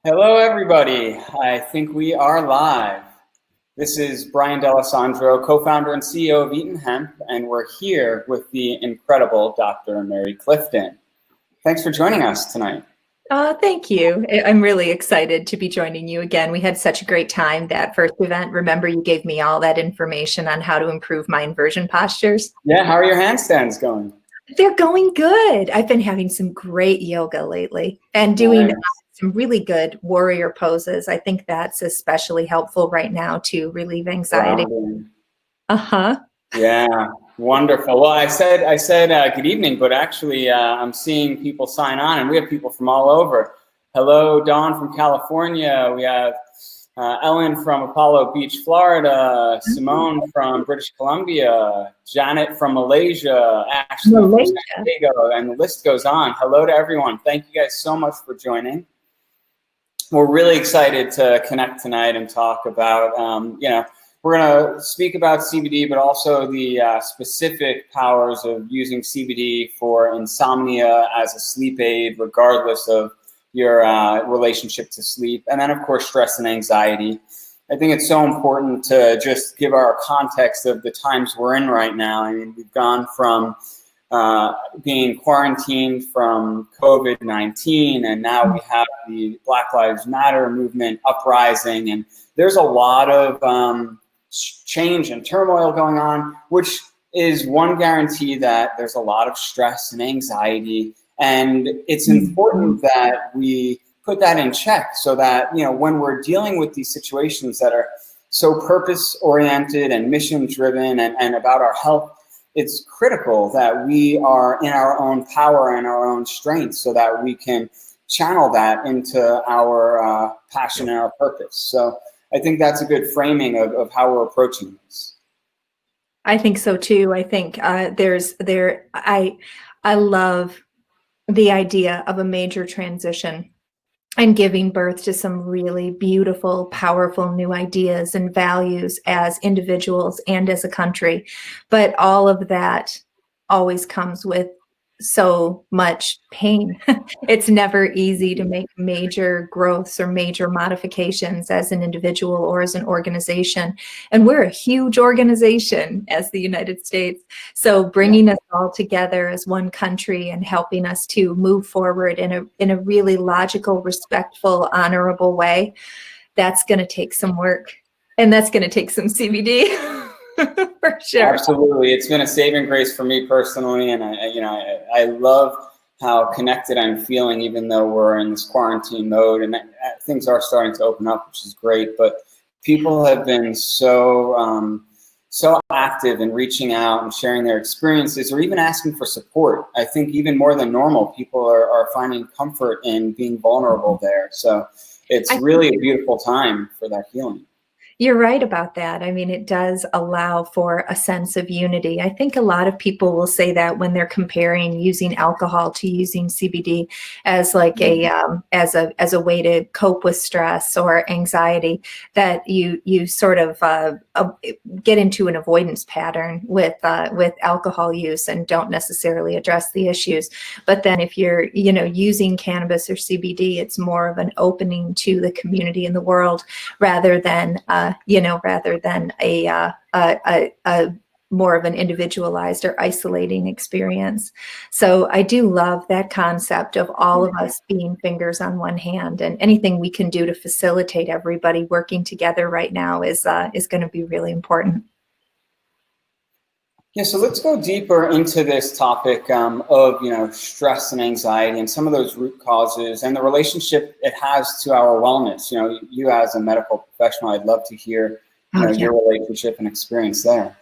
Hello, everybody. I think we are live. This is Bryan D'Alessandro, co-founder and CEO of Eaton Hemp, and we're here with the incredible Dr. Mary Clifton. Thanks for joining us tonight. Thank you. I'm really excited to be joining you again. We had such a great time that first event. Remember, you gave me all that information on how to improve my inversion postures? Yeah, how are your handstands going? They're going good. I've been having some great yoga lately and doing some really good warrior poses. I think that's especially helpful right now to relieve anxiety. Uh-huh. Yeah, wonderful. Well, I said good evening, but actually I'm seeing people sign on, and we have people from all over. Hello, Dawn from California. We have Ellen from Apollo Beach, Florida. Simone from British Columbia. Janet from Malaysia. Ashley from San Diego, and the list goes on. Hello to everyone. Thank you guys so much for joining. We're really excited to connect tonight and talk about, we're going to speak about CBD, but also the specific powers of using CBD for insomnia as a sleep aid, regardless of your relationship to sleep. And then, of course, stress and anxiety. I think it's so important to just give our context of the times we're in right now. I mean, we've gone from being quarantined from COVID-19, and now we have the Black Lives Matter movement uprising, and there's a lot of change and turmoil going on, which is one guarantee that there's a lot of stress and anxiety, and it's important that we put that in check so that, when we're dealing with these situations that are so purpose-oriented and mission-driven and about our health, it's critical that we are in our own power and our own strength so that we can channel that into our passion and our purpose. So I think that's a good framing of how we're approaching this. I think so too. I think I love the idea of a major transition and giving birth to some really beautiful, powerful new ideas and values as individuals and as a country. But all of that always comes with so much pain. It's never easy to make major growths or major modifications as an individual or as an organization. And we're a huge organization as the United States. So bringing us all together as one country and helping us to move forward in a really logical, respectful, honorable way, that's going to take some work. And that's going to take some CBD. For sure. Absolutely. It's been a saving grace for me personally. And I love how connected I'm feeling, even though we're in this quarantine mode, and things are starting to open up, which is great. But people have been so active in reaching out and sharing their experiences, or even asking for support. I think even more than normal, people are finding comfort in being vulnerable there. So it's really a beautiful time for that healing. You're right about that. I mean, it does allow for a sense of unity. I think a lot of people will say that when they're comparing using alcohol to using CBD as like as a way to cope with stress or anxiety, that you sort of get into an avoidance pattern with alcohol use and don't necessarily address the issues. But then if you're using cannabis or CBD, it's more of an opening to the community in the world rather than a more of an individualized or isolating experience. So I do love that concept of all of us being fingers on one hand, and anything we can do to facilitate everybody working together right now is going to be really important. Yeah, so let's go deeper into this topic of stress and anxiety and some of those root causes and the relationship it has to our wellness. You as a medical professional, I'd love to hear your relationship and experience there.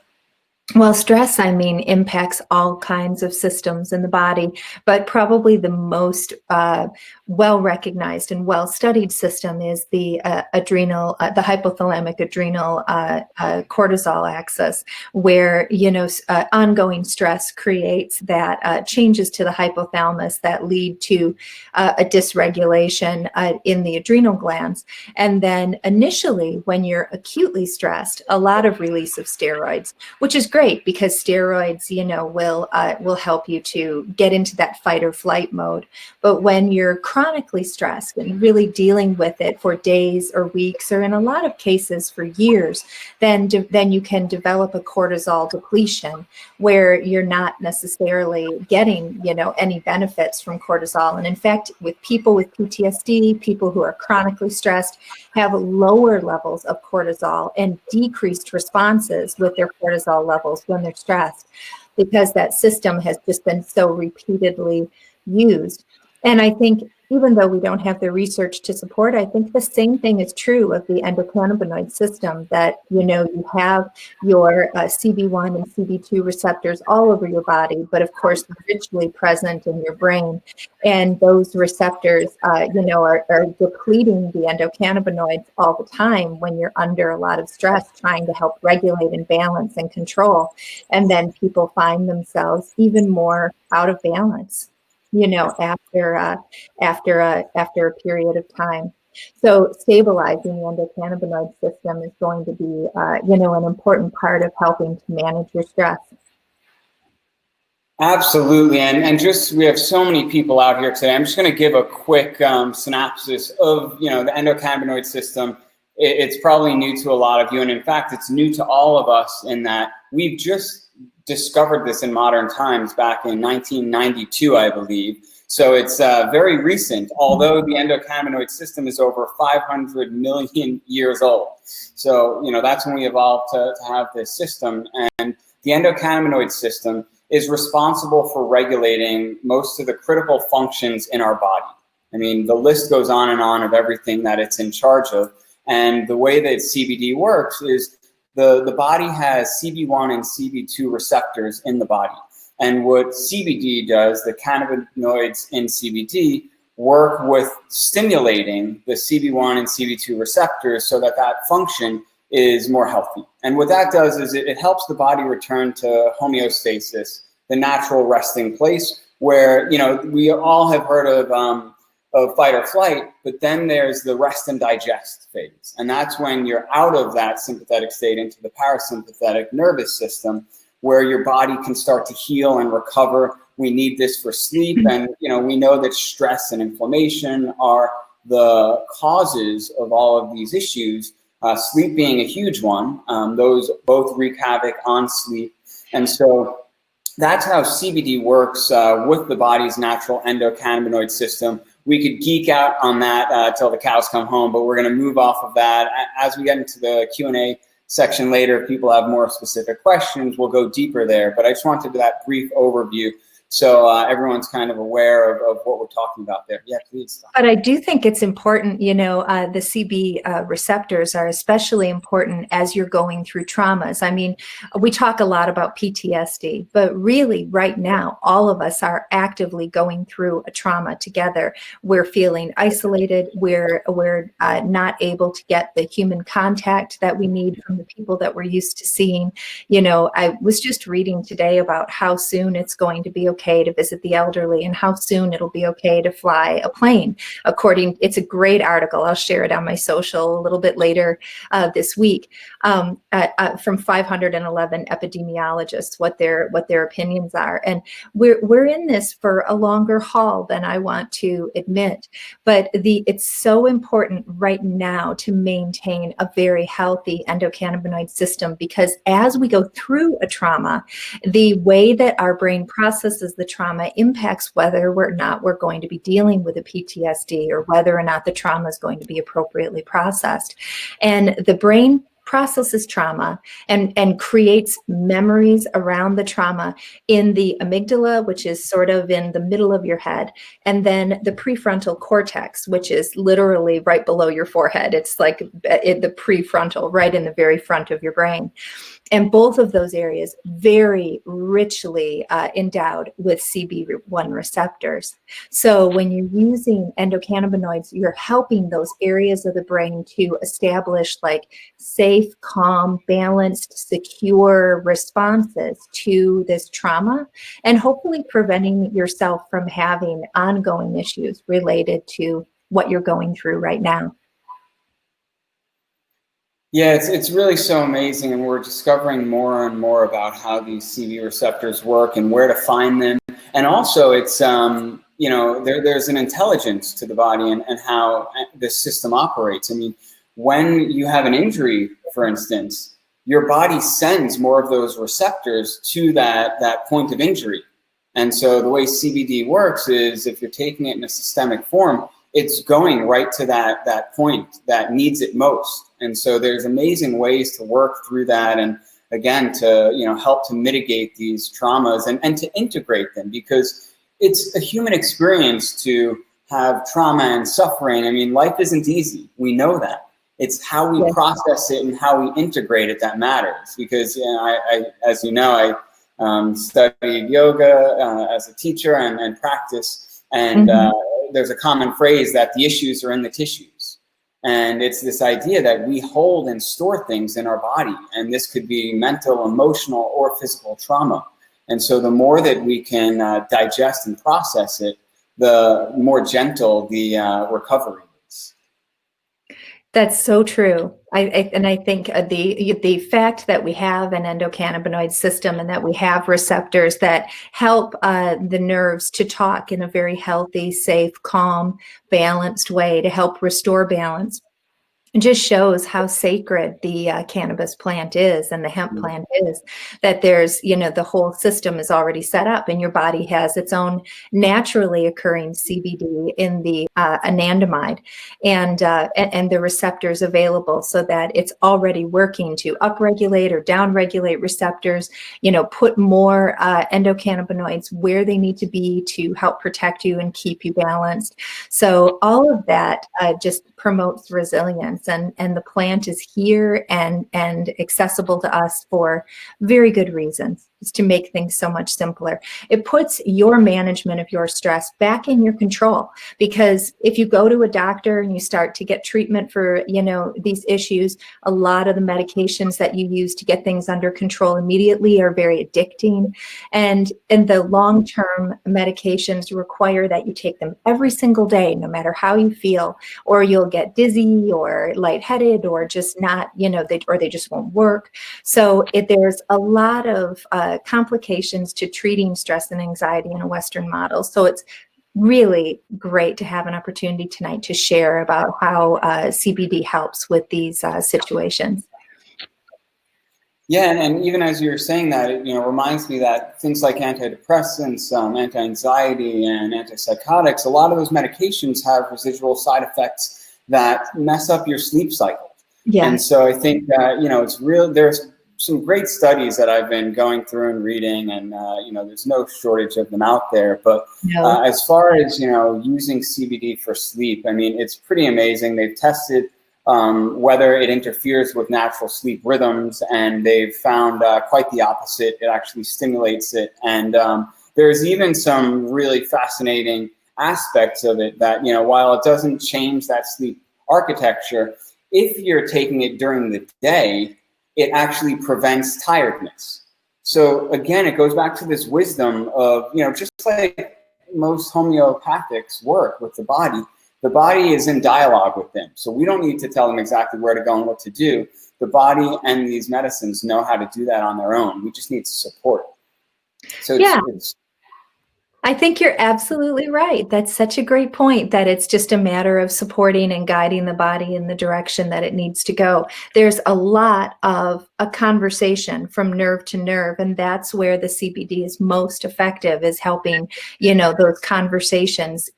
Well, stress, impacts all kinds of systems in the body, but probably the most well-recognized and well-studied system is the the hypothalamic adrenal cortisol axis, where ongoing stress creates that changes to the hypothalamus that lead to a dysregulation in the adrenal glands, and then initially, when you're acutely stressed, a lot of release of steroids, which is great because steroids, will help you to get into that fight or flight mode. But when you're chronically stressed and really dealing with it for days or weeks, or in a lot of cases for years, then you can develop a cortisol depletion where you're not necessarily getting, any benefits from cortisol. And in fact, with people with PTSD, people who are chronically stressed have lower levels of cortisol and decreased responses with their cortisol levels when they're stressed, because that system has just been so repeatedly used. And I think even though we don't have the research to support, I think the same thing is true of the endocannabinoid system, that, you have your CB1 and CB2 receptors all over your body, but of course, richly present in your brain. And those receptors, are depleting the endocannabinoids all the time when you're under a lot of stress, trying to help regulate and balance and control. And then people find themselves even more out of balance, after a period of time. So stabilizing the endocannabinoid system is going to be, an important part of helping to manage your stress. Absolutely. And just, we have so many people out here today. I'm just going to give a quick synopsis of, the endocannabinoid system. It's probably new to a lot of you. And in fact, it's new to all of us in that we've just discovered this in modern times back in 1992, I believe. So it's very recent, although the endocannabinoid system is over 500 million years old. So, that's when we evolved to have this system. And the endocannabinoid system is responsible for regulating most of the critical functions in our body. I mean, the list goes on and on of everything that it's in charge of. And the way that CBD works is the body has CB1 and CB2 receptors in the body. And what CBD does, the cannabinoids in CBD, work with stimulating the CB1 and CB2 receptors so that function is more healthy. And what that does is it helps the body return to homeostasis, the natural resting place where, we all have heard of fight or flight, but then there's the rest and digest phase. And that's when you're out of that sympathetic state into the parasympathetic nervous system, where your body can start to heal and recover. We need this for sleep. And, we know that stress and inflammation are the causes of all of these issues, sleep being a huge one. Those both wreak havoc on sleep. And so that's how CBD works with the body's natural endocannabinoid system. We could geek out on that till the cows come home, but we're going to move off of that. As we get into the Q&A section later, if people have more specific questions, we'll go deeper there. But I just wanted that brief overview so everyone's kind of aware of what we're talking about there. Yeah, please. But I do think it's important, the CB receptors are especially important as you're going through traumas. I mean, we talk a lot about PTSD, but really right now, all of us are actively going through a trauma together. We're feeling isolated. We're not able to get the human contact that we need from the people that we're used to seeing. I was just reading today about how soon it's going to be okay to visit the elderly and how soon it'll be okay to fly a plane. It's a great article. I'll share it on my social a little bit later this week from 511 epidemiologists, what their opinions are. And we're in this for a longer haul than I want to admit, but it's so important right now to maintain a very healthy endocannabinoid system, because as we go through a trauma, the way that our brain processes the trauma impacts whether or not we're going to be dealing with a PTSD or whether or not the trauma is going to be appropriately processed. And the brain processes trauma and creates memories around the trauma in the amygdala, which is sort of in the middle of your head, and then the prefrontal cortex, which is literally right below your forehead. It's like the prefrontal, right in the very front of your brain. And both of those areas very richly endowed with CB1 receptors. So when you're using endocannabinoids, you're helping those areas of the brain to establish like safe, calm, balanced, secure responses to this trauma, and hopefully preventing yourself from having ongoing issues related to what you're going through right now. Yeah, it's really so amazing, and we're discovering more and more about how these CB receptors work and where to find them. And also, it's there's an intelligence to the body and how this system operates. I mean, when you have an injury, for instance, your body sends more of those receptors to that point of injury. And so the way CBD works is, if you're taking it in a systemic form, it's going right to that point that needs it most. And so there's amazing ways to work through that, and again, to help to mitigate these traumas and to integrate them, because it's a human experience to have trauma and suffering. I mean, life isn't easy. We know that. It's how we process it and how we integrate it that matters. Because I as you know, I studied yoga as a teacher and practice, and there's a common phrase that the issues are in the tissues. And it's this idea that we hold and store things in our body, and this could be mental, emotional, or physical trauma. And so the more that we can digest and process it, the more gentle the recovery is. That's so true. I think the fact that we have an endocannabinoid system and that we have receptors that help the nerves to talk in a very healthy, safe, calm, balanced way to help restore balance, it just shows how sacred the cannabis plant is, and the hemp plant is, that there's, the whole system is already set up, and your body has its own naturally occurring CBD in the anandamide and the receptors available, so that it's already working to upregulate or downregulate receptors, put more endocannabinoids where they need to be to help protect you and keep you balanced. So all of that just promotes resilience. And the plant is here and accessible to us for very good reasons. It's to make things so much simpler. It puts your management of your stress back in your control, because if you go to a doctor and you start to get treatment for, these issues, a lot of the medications that you use to get things under control immediately are very addicting. And the long-term medications require that you take them every single day, no matter how you feel, or you'll get dizzy or lightheaded, or just not, they just won't work. So there's a lot of complications to treating stress and anxiety in a Western model. So it's really great to have an opportunity tonight to share about how CBD helps with these situations. Yeah, and even as you were saying that, it reminds me that things like antidepressants, anti-anxiety, and antipsychotics, a lot of those medications have residual side effects that mess up your sleep cycle. Yeah. And so I think that, it's real. There's some great studies that I've been going through and reading, and there's no shortage of them out there. But as far as using CBD for sleep, I mean, it's pretty amazing. They've tested whether it interferes with natural sleep rhythms, and they've found quite the opposite. It actually stimulates it, and there's even some really fascinating aspects of it that, while it doesn't change that sleep architecture, if you're taking it during the day, it actually prevents tiredness. So again, it goes back to this wisdom of, just like most homeopathics work with the body is in dialogue with them. So we don't need to tell them exactly where to go and what to do. The body and these medicines know how to do that on their own. We just need support. So it's I think you're absolutely right. That's such a great point, that it's just a matter of supporting and guiding the body in the direction that it needs to go. There's a lot of a conversation from nerve to nerve, and that's where the CBD is most effective, is helping, those conversations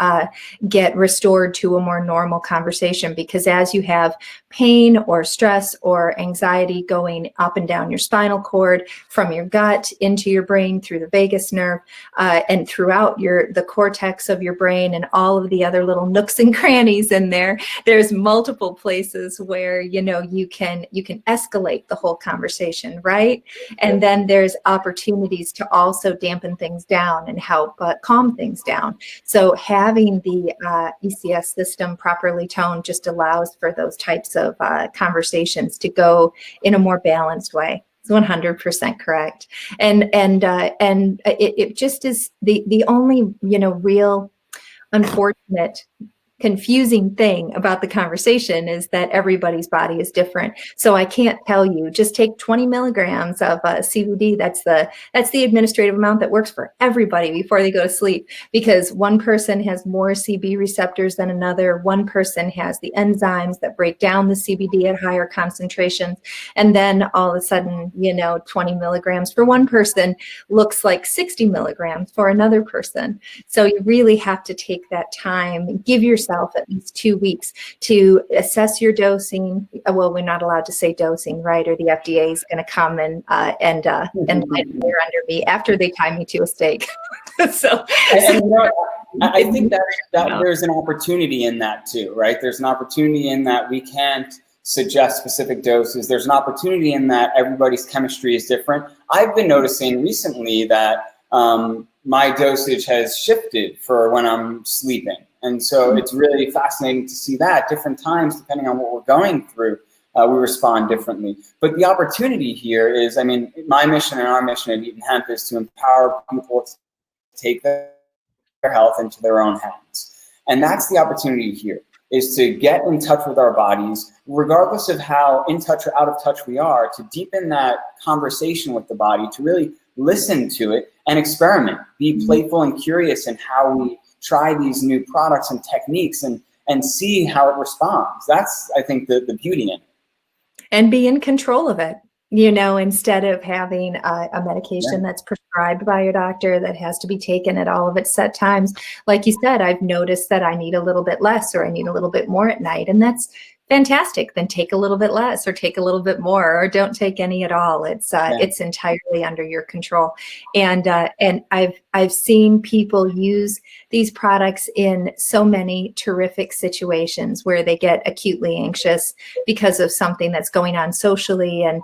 get restored to a more normal conversation. Because as you have pain or stress or anxiety going up and down your spinal cord, from your gut into your brain, through the vagus nerve, and throughout the cortex of your brain, and all of the other little nooks and crannies in there's multiple places where you can escalate the whole conversation, right? And then there's opportunities to also dampen things down and help calm things down. So having the ECS system properly toned just allows for those types of conversations to go in a more balanced way. 100% correct. And it just is the only, real unfortunate confusing thing about the conversation is that everybody's body is different. So I can't tell you, just take 20 milligrams of CBD. That's the administrative amount that works for everybody before they go to sleep, because one person has more CB receptors than another. One person has the enzymes that break down the CBD at higher concentrations. And then all of a sudden, 20 milligrams for one person looks like 60 milligrams for another person. So you really have to take that time, give yourself at least 2 weeks to assess your dosing. Well, we're not allowed to say dosing, right? Or the FDA is going to come and light a fire under me after they tie me to a stake. I think that there's an opportunity in that too, right? There's an opportunity in that we can't suggest specific doses. There's an opportunity in that everybody's chemistry is different. I've been noticing recently that my dosage has shifted for when I'm sleeping. And so it's really fascinating to see that different times, depending on what we're going through, we respond differently. But the opportunity here is, my mission and our mission at Eaton Hemp is to empower people to take their health into their own hands. And that's the opportunity here, is to get in touch with our bodies, regardless of how in touch or out of touch we are, to deepen that conversation with the body, to really listen to it and experiment, be playful and curious in how we try these new products and techniques and see how it responds. That's, I think, the beauty in it. And be in control of it, instead of having a medication that's prescribed by your doctor that has to be taken at all of its set times. Like you said, I've noticed that I need a little bit less or I need a little bit more at night. And that's fantastic. Then take a little bit less or take a little bit more or don't take any at all. It's entirely under your control. And I've seen people use these products in so many terrific situations where they get acutely anxious because of something that's going on socially. And,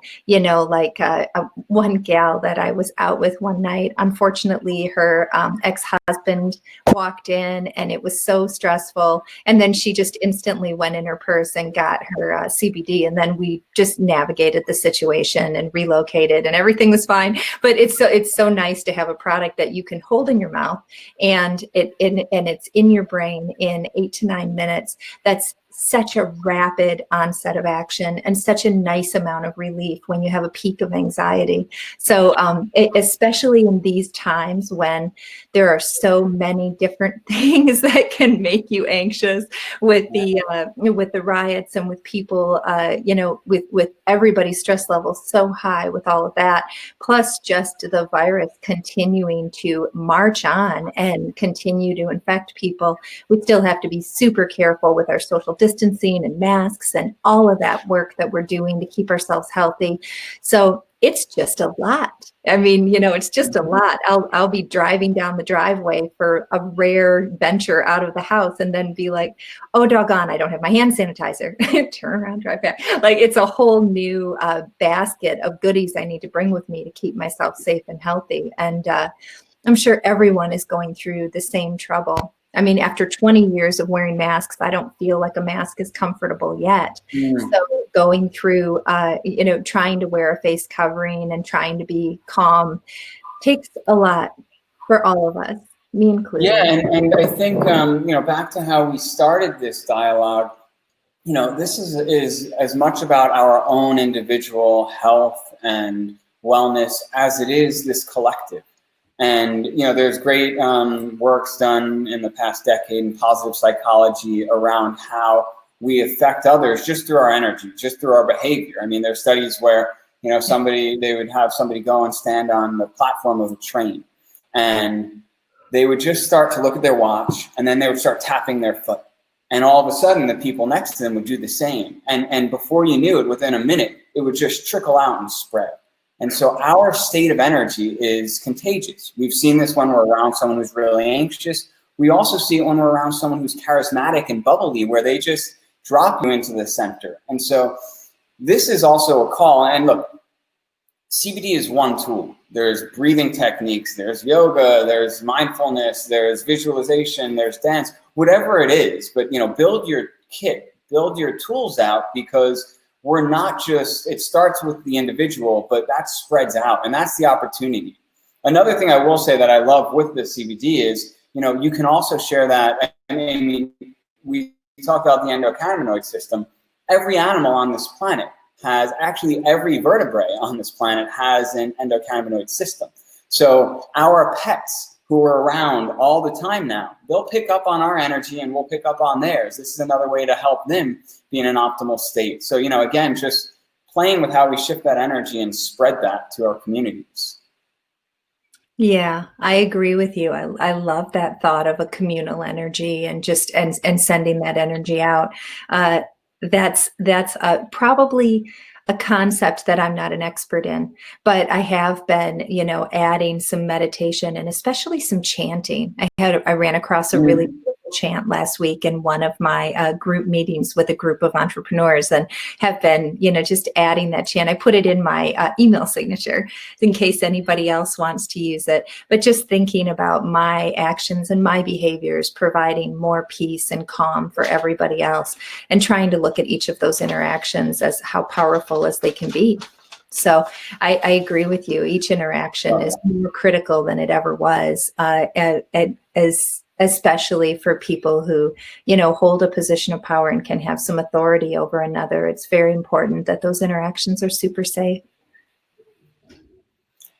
one gal that I was out with one night, unfortunately, her ex-husband walked in and it was so stressful. And then she just instantly went in her purse and got her CBD. And then we just navigated the situation and relocated and everything was fine. But it's so nice to have a product that you can hold in your mouth and it's in your brain in 8 to 9 minutes. That's such a rapid onset of action and such a nice amount of relief when you have a peak of anxiety. So especially in these times when there are so many different things that can make you anxious with the riots and with people, with everybody's stress levels so high with all of that, plus just the virus continuing to march on and continue to infect people. We still have to be super careful with our social distancing and masks and all of that work that we're doing to keep ourselves healthy. So it's just a lot. It's just a lot. I'll be driving down the driveway for a rare venture out of the house and then be like, oh, doggone, I don't have my hand sanitizer. Turn around, drive back. Like it's a whole new basket of goodies I need to bring with me to keep myself safe and healthy. And I'm sure everyone is going through the same trouble. After 20 years of wearing masks, I don't feel like a mask is comfortable yet. So going through, trying to wear a face covering and trying to be calm takes a lot for all of us, me included. Yeah, and I think, back to how we started this dialogue, this is as much about our own individual health and wellness as it is this collective. And, there's great works done in the past decade in positive psychology around how we affect others just through our energy, just through our behavior. There's studies where, they would have somebody go and stand on the platform of a train and they would just start to look at their watch and then they would start tapping their foot. And all of a sudden the people next to them would do the same. And before you knew it, within a minute, it would just trickle out and spread. And so our state of energy is contagious. We've seen this when we're around someone who's really anxious. We also see it when we're around someone who's charismatic and bubbly, where they just drop you into the center. And so this is also a call. And look, CBD is one tool. There's breathing techniques, there's yoga, there's mindfulness, there's visualization, there's dance, whatever it is. But, build your kit, build your tools out, because we're not just, it starts with the individual, but that spreads out, and that's the opportunity. Another thing I will say that I love with the CBD is, you can also share that. we talk about the endocannabinoid system. Every animal on this planet has, actually every vertebrae on this planet has an endocannabinoid system. So our pets who are around all the time now, they'll pick up on our energy and we'll pick up on theirs. This is another way to help them be in an optimal state. So, again, just playing with how we shift that energy and spread that to our communities. Yeah, I agree with you. I love that thought of a communal energy and just and sending that energy out. That's probably a concept that I'm not an expert in, but I have been, adding some meditation and especially some chanting. I ran across a really beautiful chant last week in one of my group meetings with a group of entrepreneurs, and have been, just adding that chant. I put it in my email signature in case anybody else wants to use it, but just thinking about my actions and my behaviors providing more peace and calm for everybody else, and trying to look at each of those interactions as how powerful as they can be. So I agree with you. Each interaction is more critical than it ever was, especially for people who, hold a position of power and can have some authority over another. It's very important that those interactions are super safe.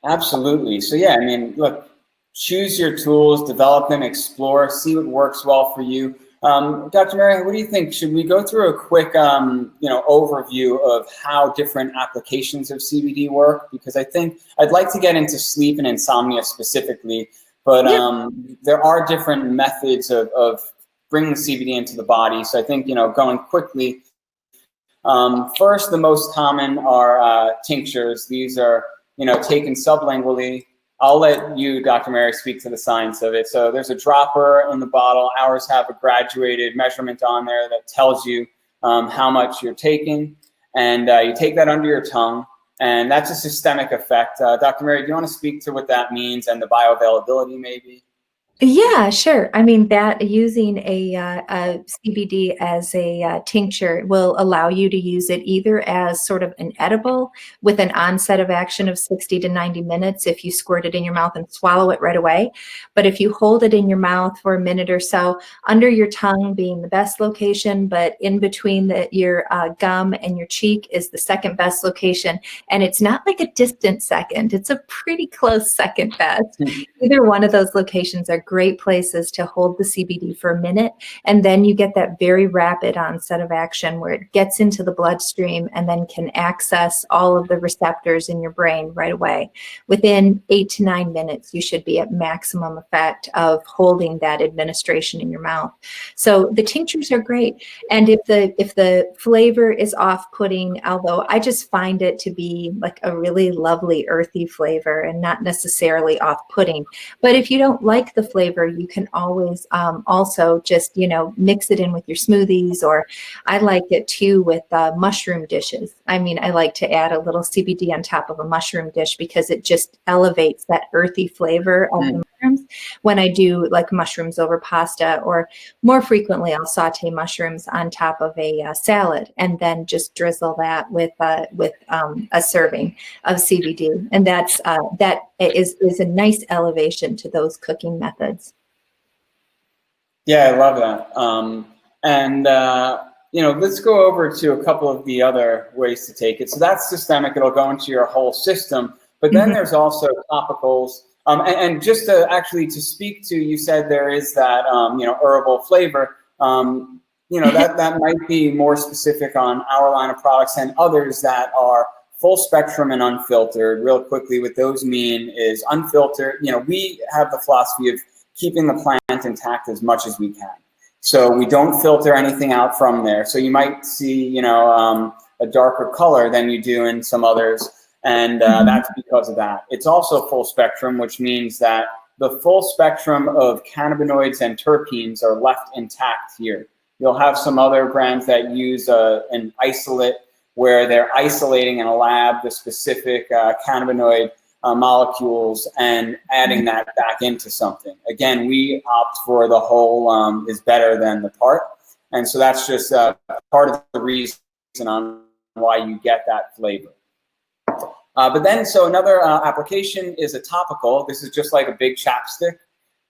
Absolutely. So yeah, look, choose your tools, develop them, explore, see what works well for you. Dr. Mary, what do you think? Should we go through a quick, overview of how different applications of CBD work? Because I think I'd like to get into sleep and insomnia specifically, but there are different methods of bringing CBD into the body. So I think, going quickly, first, the most common are tinctures. These are, taken sublingually. I'll let you, Dr. Mary, speak to the science of it. So there's a dropper in the bottle. Ours have a graduated measurement on there that tells you how much you're taking. And you take that under your tongue, and that's a systemic effect. Dr. Mary, do you want to speak to what that means and the bioavailability maybe? Yeah, sure. That using a CBD as a tincture will allow you to use it either as sort of an edible with an onset of action of 60 to 90 minutes if you squirt it in your mouth and swallow it right away. But if you hold it in your mouth for a minute or so, under your tongue being the best location, but in between your gum and your cheek is the second best location. And it's not like a distant second. It's a pretty close second best. Either one of those locations are great places to hold the CBD for a minute, and then you get that very rapid onset of action where it gets into the bloodstream and then can access all of the receptors in your brain right away. Within 8 to 9 minutes, you should be at maximum effect of holding that administration in your mouth. So the tinctures are great, and if the flavor is off-putting, although I just find it to be like a really lovely earthy flavor and not necessarily off-putting, but if you don't like the flavor, you can always also just, mix it in with your smoothies, or I like it too with mushroom dishes. I like to add a little CBD on top of a mushroom dish because it just elevates that earthy flavor of the mushrooms. When I do like mushrooms over pasta, or more frequently, I'll saute mushrooms on top of a salad and then just drizzle that with a serving of CBD, and that is a nice elevation to those cooking methods. Yeah, I love that. Let's go over to a couple of the other ways to take it. So that's systemic; it'll go into your whole system. But then there's also topicals. And just to speak to, you said there is that herbal flavor. That might be more specific on our line of products, and others that are full spectrum and unfiltered. Real quickly, what those mean is unfiltered. We have the philosophy of keeping the plant intact as much as we can. So we don't filter anything out from there. So you might see, a darker color than you do in some others. And that's because of that. It's also full spectrum, which means that the full spectrum of cannabinoids and terpenes are left intact here. You'll have some other brands that use an isolate where they're isolating in a lab the specific cannabinoid molecules and adding that back into something. Again, we opt for the whole is better than the part. And so that's just part of the reason on why you get that flavor. But then, so another application is a topical. This is just like a big chapstick.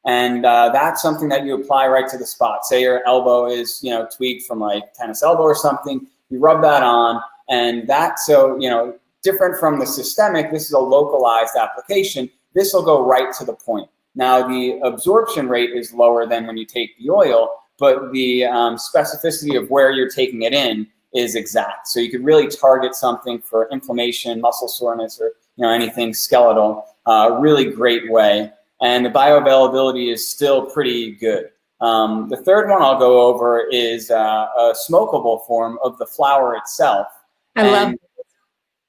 And that's something that you apply right to the spot. Say your elbow is, tweaked from like tennis elbow or something, you rub that on, and different from the systemic, this is a localized application. This will go right to the point. Now, the absorption rate is lower than when you take the oil, but the specificity of where you're taking it in is exact. So you could really target something for inflammation, muscle soreness, or anything skeletal. Really great way. And the bioavailability is still pretty good. The third one I'll go over is a smokable form of the flower itself. I love it.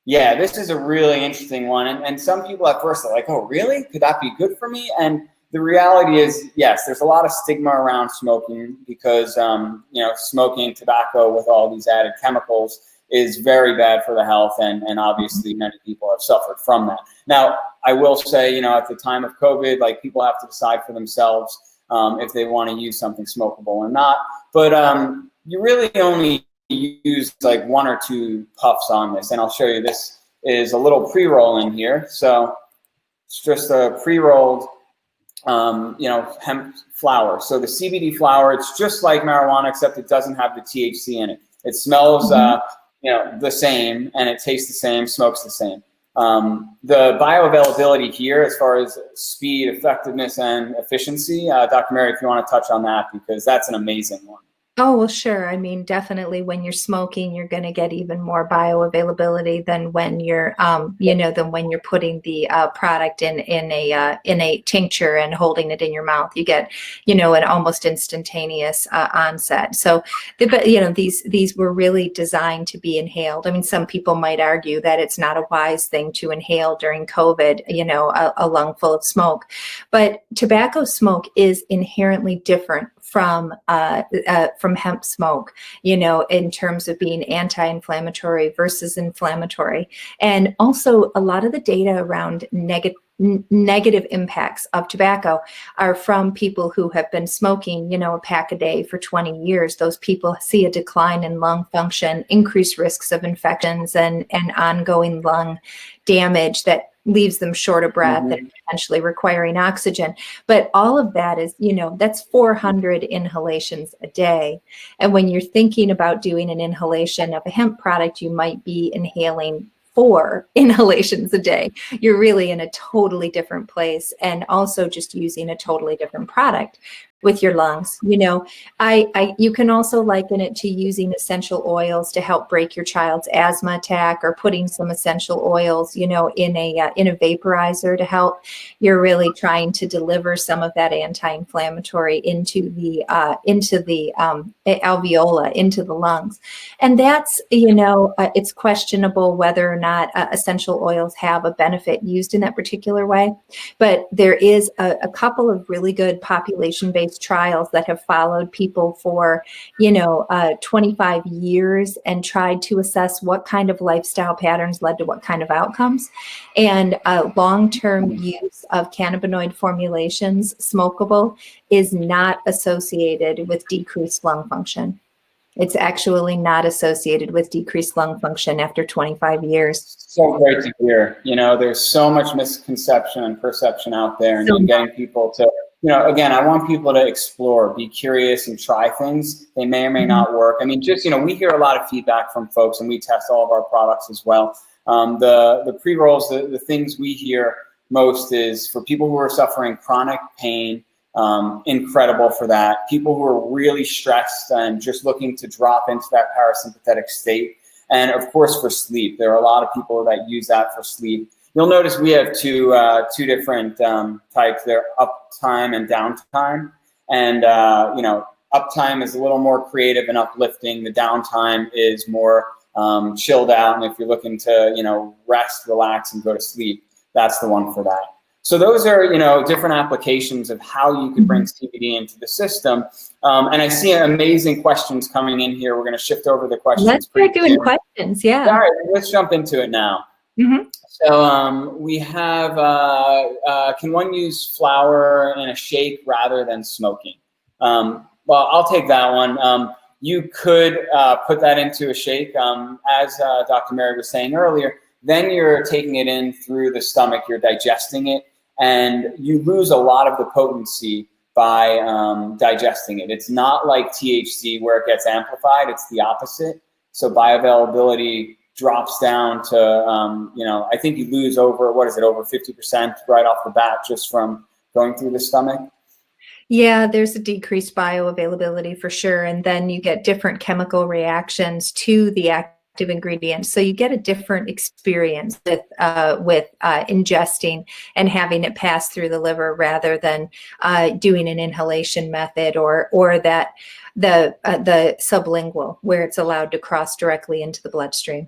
Yeah, this is a really interesting one. And some people at first are like, oh, really? Could that be good for me? And the reality is, yes, there's a lot of stigma around smoking because, smoking tobacco with all these added chemicals is very bad for the health. And obviously many people have suffered from that. Now, I will say, at the time of COVID, like people have to decide for themselves if they want to use something smokable or not. But you really only use like 1 or 2 puffs on this, and I'll show you. This is a little pre-roll in here, so it's just a pre-rolled hemp flower. So the CBD flower, it's just like marijuana except it doesn't have the THC in it. It smells the same, and it tastes the same, smokes the same. The bioavailability here, as far as speed, effectiveness, and efficiency, Dr. Mary, if you want to touch on that, because that's an amazing one. Oh, well, sure. I mean, definitely when you're smoking, you're going to get even more bioavailability than when you're, than when you're putting the product in a tincture and holding it in your mouth. You get, an almost instantaneous onset. So, these were really designed to be inhaled. I mean, some people might argue that it's not a wise thing to inhale during COVID, a lung full of smoke, but tobacco smoke is inherently different from hemp smoke, in terms of being anti-inflammatory versus inflammatory. And also a lot of the data around negative impacts of tobacco are from people who have been smoking, a pack a day for 20 years. Those people see a decline in lung function, increased risks of infections, and ongoing lung damage that leaves them short of breath and potentially requiring oxygen. But all of that is, that's 400 inhalations a day. And when you're thinking about doing an inhalation of a hemp product, you might be inhaling 4 inhalations a day. You're really in a totally different place, and also just using a totally different product with your lungs. You can also liken it to using essential oils to help break your child's asthma attack, or putting some essential oils, in a vaporizer to help. You're really trying to deliver some of that anti-inflammatory into the alveola, into the lungs. And that's, it's questionable whether or not essential oils have a benefit used in that particular way. But there is a couple of really good population-based trials that have followed people for 25 years and tried to assess what kind of lifestyle patterns led to what kind of outcomes. And long-term use of cannabinoid formulations, smokable, is not associated with decreased lung function. It's actually not associated with decreased lung function after 25 years. So great to hear. There's so much misconception and perception out there, and getting people to, again, I want people to explore, be curious, and try things. They may or may not work. I mean, just, we hear a lot of feedback from folks, and we test all of our products as well. The pre-rolls, the things we hear most is for people who are suffering chronic pain, incredible for that. People who are really stressed and just looking to drop into that parasympathetic state. And of course, for sleep, there are a lot of people that use that for sleep. You'll notice we have two different types. They're uptime and downtime. And, uptime is a little more creative and uplifting. The downtime is more chilled out. And if you're looking to, rest, relax, and go to sleep, that's the one for that. So those are, different applications of how you could bring CBD into the system. And I see amazing questions coming in here. We're going to shift over the questions. Let's start doing questions, yeah. All right, let's jump into it now. So we have, can one use flower in a shake rather than smoking? Well, I'll take that one. You could put that into a shake. As Dr. Mary was saying earlier, then you're taking it in through the stomach, you're digesting it. and you lose a lot of the potency by digesting it. It's not like THC where it gets amplified. It's the opposite. So bioavailability drops down to, you know, I think you lose over, what is it, over 50% right off the bat just from going through the stomach. Yeah, there's a decreased bioavailability for sure. And then you get different chemical reactions to the active ingredients. So you get a different experience with ingesting and having it pass through the liver rather than doing an inhalation method or that the sublingual where it's allowed to cross directly into the bloodstream.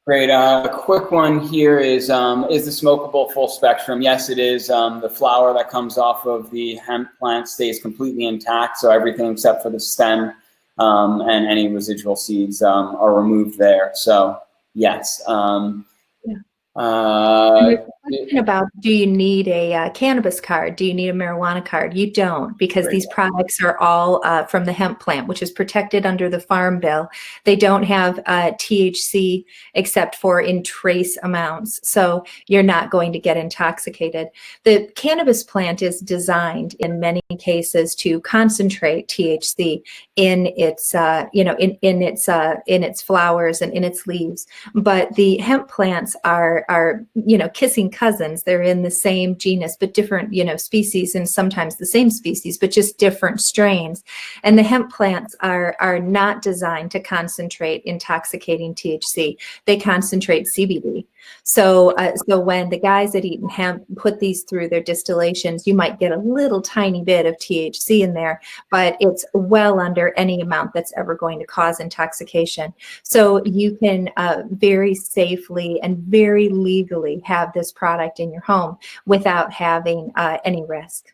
Great. A quick one here is the smokable full spectrum? Yes, it is. The flower that comes off of the hemp plant stays completely intact. So everything except for the stem and any residual seeds are removed there. So yes. Question about, do you need a cannabis card? Do you need a marijuana card? You don't, because these products are all from the hemp plant, which is protected under the Farm Bill. They don't have THC except for in trace amounts, so you're not going to get intoxicated. The cannabis plant is designed in many cases to concentrate THC in its in its flowers and in its leaves, but the hemp plants are kissing cousins. They're in the same genus but different species, and sometimes the same species but just different strains. And the hemp plants are not designed to concentrate intoxicating THC. They concentrate CBD. So when the guys at Eaton Hemp put these through their distillations, you might get a little tiny bit of THC in there, but it's well under any amount that's ever going to cause intoxication. So you can very safely and very legally have this product in your home without having any risk.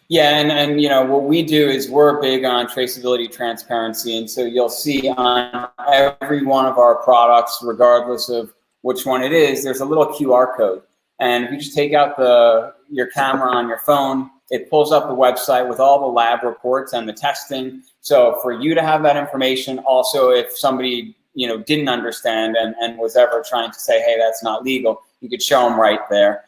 Yeah, and what we do is we're big on traceability, transparency, and so you'll see on every one of our products, regardless of which one it is, there's a little QR code. And if you just take out your camera on your phone, it pulls up the website with all the lab reports and the testing. So for you to have that information, also if somebody didn't understand and was ever trying to say, hey, that's not legal, you could show them right there.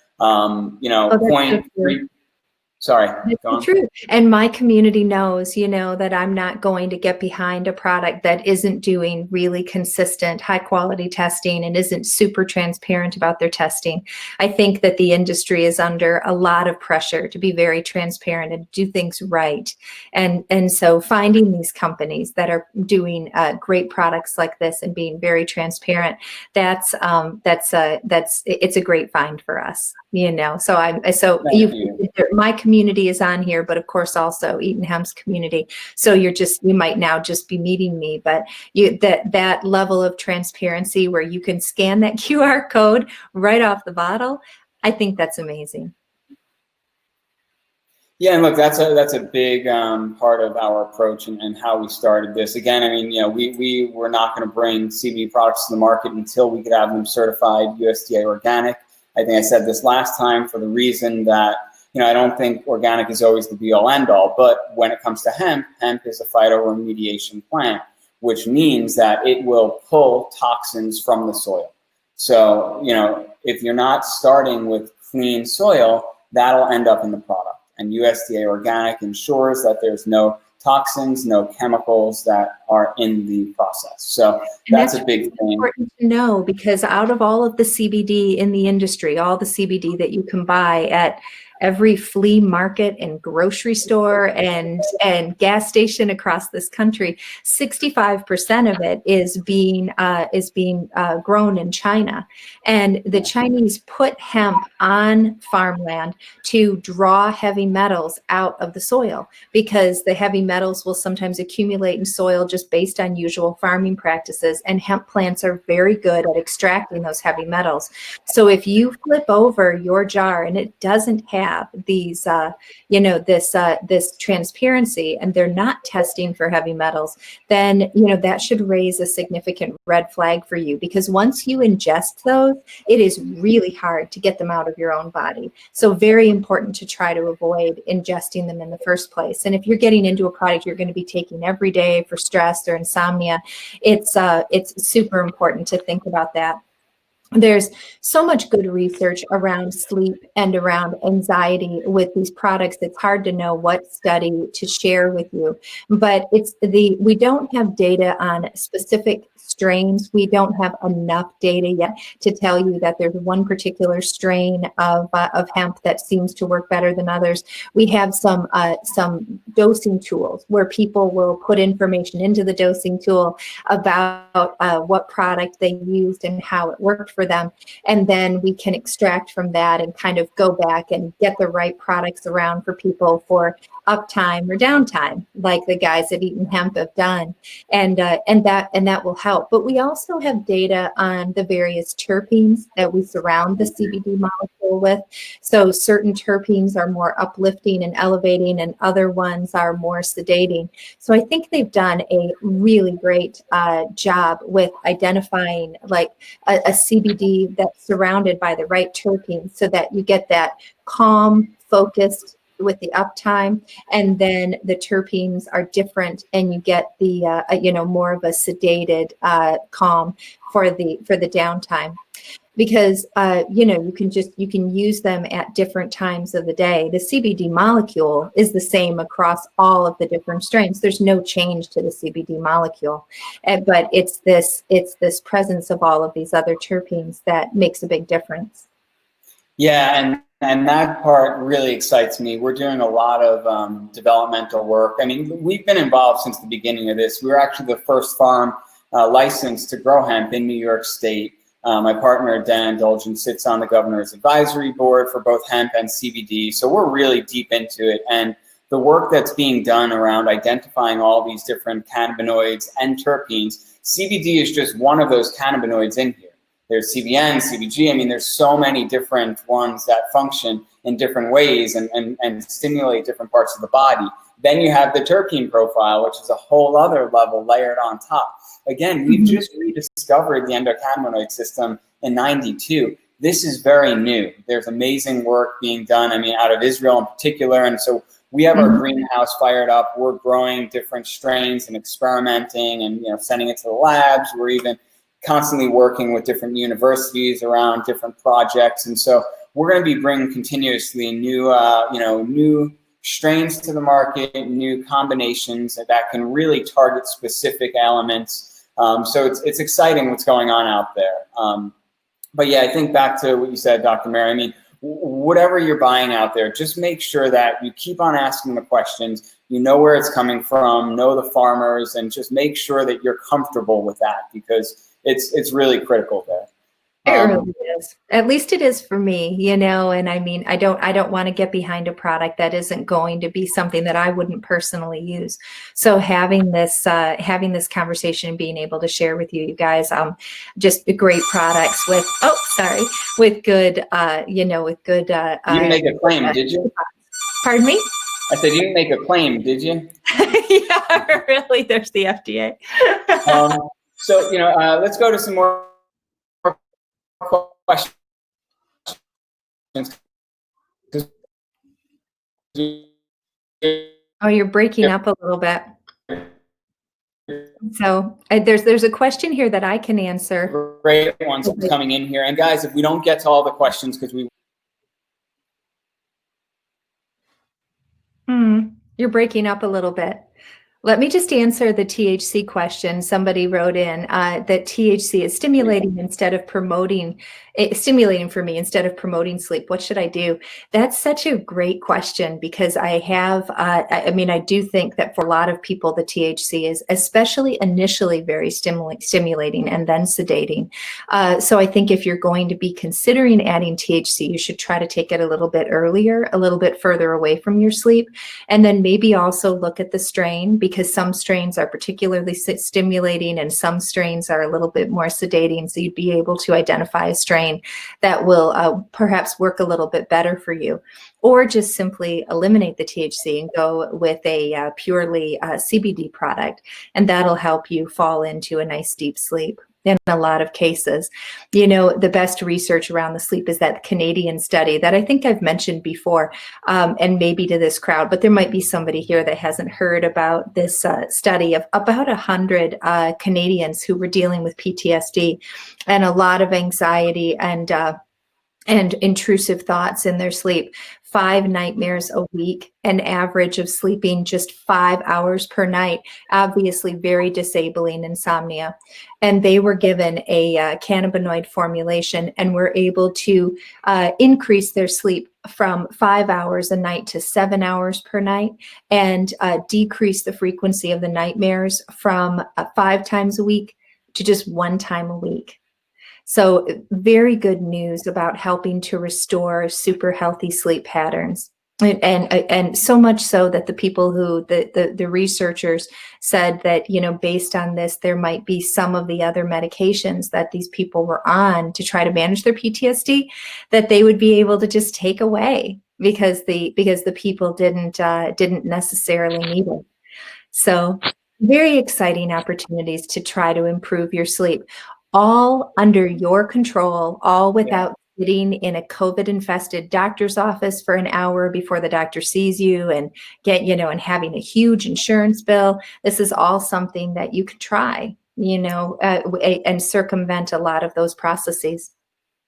Sorry. That's true. And my community knows, that I'm not going to get behind a product that isn't doing really consistent, high quality testing and isn't super transparent about their testing. I think that the industry is under a lot of pressure to be very transparent and do things right. And so finding these companies that are doing great products like this and being very transparent, it's a great find for us. My community is on here, but of course also Eaton Hemp's community. So you might now just be meeting me, but that level of transparency where you can scan that QR code right off the bottle, I think that's amazing. Yeah, and look, that's a big part of our approach and how we started this. Again, we were not going to bring CBD products to the market until we could have them certified USDA Organic. I think I said this last time for the reason that, I don't think organic is always the be-all, end-all, but when it comes to hemp is a phytoremediation plant, which means that it will pull toxins from the soil. So, if you're not starting with clean soil, that'll end up in the product. And USDA Organic ensures that there's no toxins, no chemicals that are in the process. So that's a big thing. Important to know, because out of all of the CBD in the industry, all the CBD that you can buy at every flea market and grocery store and gas station across this country, 65% of it is being grown in China. And the Chinese put hemp on farmland to draw heavy metals out of the soil, because the heavy metals will sometimes accumulate in soil just based on usual farming practices. And hemp plants are very good at extracting those heavy metals. So if you flip over your jar and it doesn't have these, this transparency, and they're not testing for heavy metals, then, that should raise a significant red flag for you, because once you ingest those, it is really hard to get them out of your own body. So very important to try to avoid ingesting them in the first place. And if you're getting into a product you're going to be taking every day for stress or insomnia, it's super important to think about that. there's so much good research around sleep and around anxiety with these products. It's hard to know what study to share with you, but we don't have data on specific strains. We don't have enough data yet to tell you that there's one particular strain of hemp that seems to work better than others. We have some dosing tools where people will put information into the dosing tool about what product they used and how it worked for them. And then we can extract from that and kind of go back and get the right products around for people for uptime or downtime, like the guys at Eaton Hemp have done. And that will help. But we also have data on the various terpenes that we surround the CBD molecule with. So certain terpenes are more uplifting and elevating, and other ones are more sedating. So I think they've done a really great job with identifying like a CBD that's surrounded by the right terpenes, so that you get that calm, focused with the uptime, and then the terpenes are different, and you get the more of a sedated calm for the downtime. Because you can use them at different times of the day. The CBD molecule is the same across all of the different strains. There's no change to the CBD molecule, but it's this presence of all of these other terpenes that makes a big difference. Yeah, and that part really excites me. We're doing a lot of developmental work. I mean, we've been involved since the beginning of this. We were actually the first farm licensed to grow hemp in New York State. My partner, Dan Dolgen, sits on the governor's advisory board for both hemp and CBD. So we're really deep into it. And the work that's being done around identifying all these different cannabinoids and terpenes, CBD is just one of those cannabinoids in here. There's CBN, CBG. I mean, there's so many different ones that function in different ways and stimulate different parts of the body. Then you have the terpene profile, which is a whole other level layered on top. Again, we've just rediscovered the endocannabinoid system in '92. This is very new. There's amazing work being done, I mean, out of Israel in particular. And so we have our greenhouse fired up. We're growing different strains and experimenting and sending it to the labs. We're even constantly working with different universities around different projects. And so we're going to be bringing continuously new strains to the market, new combinations that can really target specific elements. So it's exciting what's going on out there. But yeah, I think back to what you said, Dr. Mary, I mean, whatever you're buying out there, just make sure that you keep on asking the questions, you know where it's coming from, know the farmers, and just make sure that you're comfortable with that, because it's really critical there. It really is. At least it is for me, and I mean, I don't want to get behind a product that isn't going to be something that I wouldn't personally use. So having this conversation and being able to share with you guys, just great products with good, with good. You didn't make a claim, did you? Pardon me? I said you didn't make a claim, did you? Yeah, really. There's the FDA. So let's go to some more questions. Oh, you're breaking up a little bit. So there's a question here that I can answer. Great ones coming in here. And guys, if we don't get to all the questions, because you're breaking up a little bit. Let me just answer the THC question. Somebody wrote in that THC is stimulating for me instead of promoting sleep. What should I do? That's such a great question, because I do think that for a lot of people, the THC is especially initially very stimulating and then sedating. So I think if you're going to be considering adding THC, you should try to take it a little bit earlier, a little bit further away from your sleep. And then maybe also look at the strain, because some strains are particularly stimulating and some strains are a little bit more sedating. So you'd be able to identify a strain that will perhaps work a little bit better for you, or just simply eliminate the THC and go with a purely CBD product, and that'll help you fall into a nice deep sleep. in a lot of cases. You know, the best research around the sleep is that Canadian study that I think I've mentioned before, and maybe to this crowd, but there might be somebody here that hasn't heard about this study of about 100 Canadians who were dealing with PTSD and a lot of anxiety and intrusive thoughts in their sleep. 5 nightmares a week, an average of sleeping just 5 hours per night, obviously very disabling insomnia. And they were given a cannabinoid formulation and were able to increase their sleep from 5 hours a night to 7 hours per night, and decrease the frequency of the nightmares from 5 times a week to just 1 time a week. So very good news about helping to restore super healthy sleep patterns. And so much so that the people who, the researchers said that, you know, based on this, there might be some of the other medications that these people were on to try to manage their PTSD that they would be able to just take away because the people didn't necessarily need it. So very exciting opportunities to try to improve your sleep, all under your control, all without sitting in a COVID-infested doctor's office for an hour before the doctor sees you and and having a huge insurance bill. This is all something that you can try, and circumvent a lot of those processes.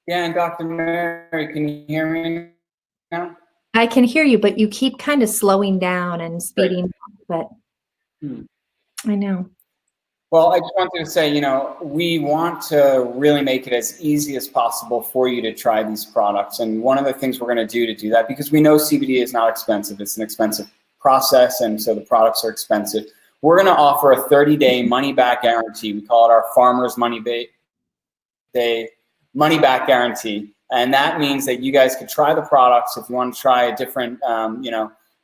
Yeah, and Dr. Mary, can you hear me now? I can hear you, but you keep kind of slowing down and speeding up, but I know. Well, I just wanted to say, we want to really make it as easy as possible for you to try these products. And one of the things we're going to do that, because we know CBD is not expensive, it's an expensive process, and so the products are expensive. We're going to offer a 30-day money-back guarantee. We call it our Farmers Day money-back guarantee. And that means that you guys could try the products. If you want to try a different,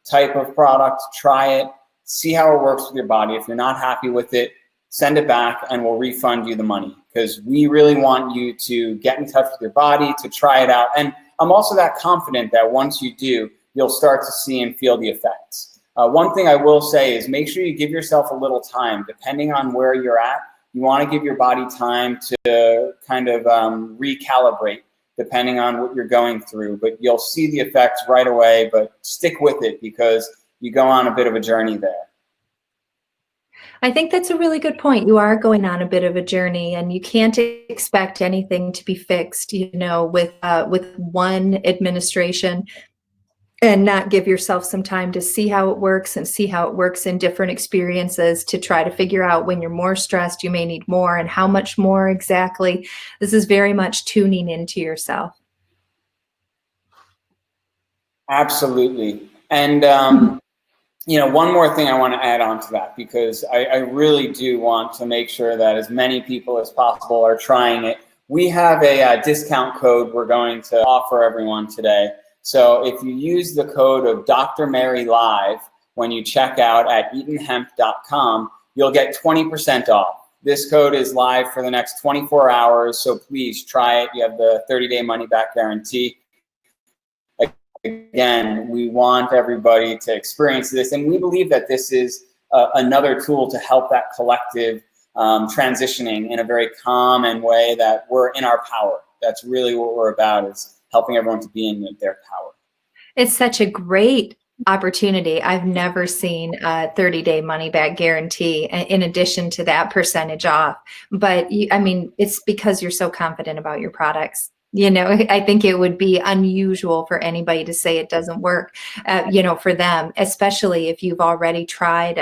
type of product, try it, see how it works with your body. If you're not happy with it, send it back and we'll refund you the money, because we really want you to get in touch with your body, to try it out. And I'm also that confident that once you do, you'll start to see and feel the effects. One thing I will say is make sure you give yourself a little time. Depending on where you're at, you want to give your body time to kind of recalibrate depending on what you're going through. But you'll see the effects right away, but stick with it because you go on a bit of a journey there. I think that's a really good point. You are going on a bit of a journey, and you can't expect anything to be fixed, with one administration, and not give yourself some time to see how it works and see how it works in different experiences to try to figure out when you're more stressed, you may need more, and how much more exactly. This is very much tuning into yourself. Absolutely. And, one more thing I want to add on to that, because I really do want to make sure that as many people as possible are trying it. We have a discount code we're going to offer everyone today. So if you use the code of Dr. Mary Live when you check out at eatonhemp.com, you'll get 20% off. This code is live for the next 24 hours, so please try it. You have the 30-day money-back guarantee. Again, we want everybody to experience this, and we believe that this is another tool to help that collective transitioning in a very calm and way that we're in our power. That's really what we're about, is helping everyone to be in their power. It's such a great opportunity. I've never seen a 30-day money-back guarantee in addition to that percentage off. But it's because you're so confident about your products. I think it would be unusual for anybody to say it doesn't work, for them, especially if you've already tried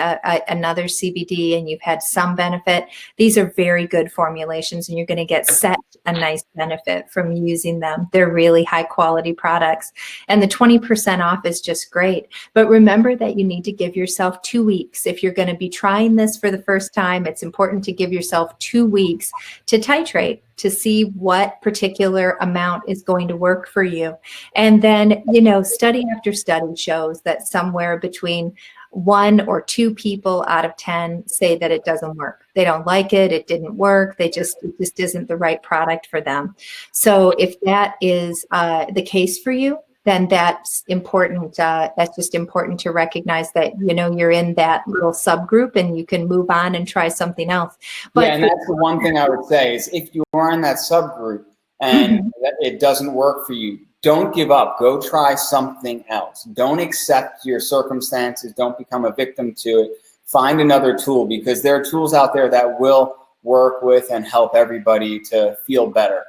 another CBD and you've had some benefit. These are very good formulations, and you're going to get such a nice benefit from using them. They're really high quality products, and the 20% off is just great. But remember that you need to give yourself 2 weeks. If you're going to be trying this for the first time, it's important to give yourself 2 weeks to titrate, to see what particular amount is going to work for you. And then, study after study shows that somewhere between 1 or 2 people out of 10 say that it doesn't work. They don't like it. It didn't work. It just isn't the right product for them. So if that is the case for you, then that's important. That's just important to recognize that, you're in that little subgroup and you can move on and try something else. But and that's the one thing I would say is if you are in that subgroup and it doesn't work for you, don't give up. Go try something else. Don't accept your circumstances. Don't become a victim to it. Find another tool, because there are tools out there that will work with and help everybody to feel better.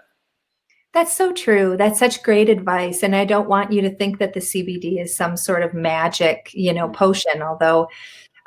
That's so true. That's such great advice. And I don't want you to think that the CBD is some sort of magic, potion, although